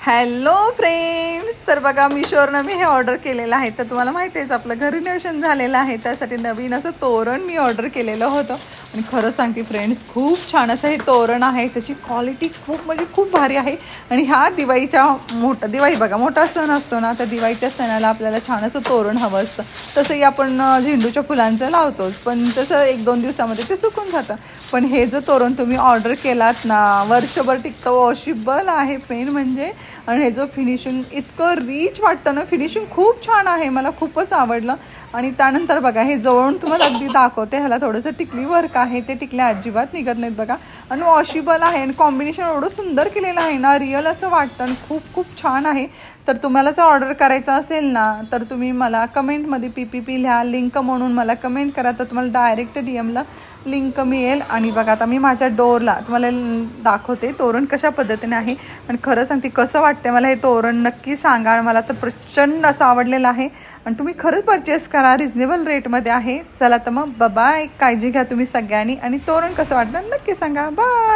Hello friends, तर बघा मिशोवरनं मी हे ऑर्डर केलेलं आहे. तर तुम्हाला माहिती आहेच आपलं घर रिनोव्हेशन झालेलं आहे, त्यासाठी नवीन असं तोरण मी ऑर्डर केलेलं होतं. आणि खरं सांगते फ्रेंड्स, खूप छान असं हे तोरण आहे. त्याची क्वालिटी खूप म्हणजे खूप भारी आहे. आणि ह्या दिवाळी बघा मोठा सण असतो ना, तर दिवाळीच्या सणाला आपल्याला छान असं तोरण हवं असतं. तसंही आपण झेंडूच्या फुलांचं लावतोच, पण तसं 1-2 दिवसामध्ये ते सुकून जातं. पण हे जर तोरण तुम्ही ऑर्डर केलात ना, वर्षभर टिकतं, वॉशेबल आहे मेन म्हणजे. आणि हे जो फिनिशिंग इतकं रिच वाटतं ना, फिनिशिंग खूप छान आहे, मला खूपच आवडलं. आणि त्यानंतर बघा हे जवळून तुम्हाला अगदी दाखवते. ह्याला थोडंसं टिकली वर्क आहे, ते टिकल्या अजिबात निघत नाहीत बघा. आणि वॉशेबल आहे आणि कॉम्बिनेशन एवढं सुंदर केलेलं आहे ना, रिअल असं वाटतं आणि खूप खूप छान आहे. तर तुम्हाला जर ऑर्डर करायचं असेल ना, तर तुम्ही मला कमेंटमध्ये PPP लिहा, लिंक म्हणून मला कमेंट करा, तर तुम्हाला डायरेक्ट DMला लिंक मिळेल. आणि बघा आता मी माझ्या डोअरला तुम्हाला दाखवते तोरण कशा पद्धतीने आहे. आणि खरं सांगते कसं वाटते मला हे तोरण, नक्की सांगा. मला तर प्रचंड असं आवडलेलं आहे आणि तुम्ही खरंच परचेस करा, रिजनेबल रेटमध्ये आहे. चला तर मग बाय, काळजी घ्या तुम्ही सगळ्यांनी आणि तोरण कसं वाटलं नक्की सांगा. बाय.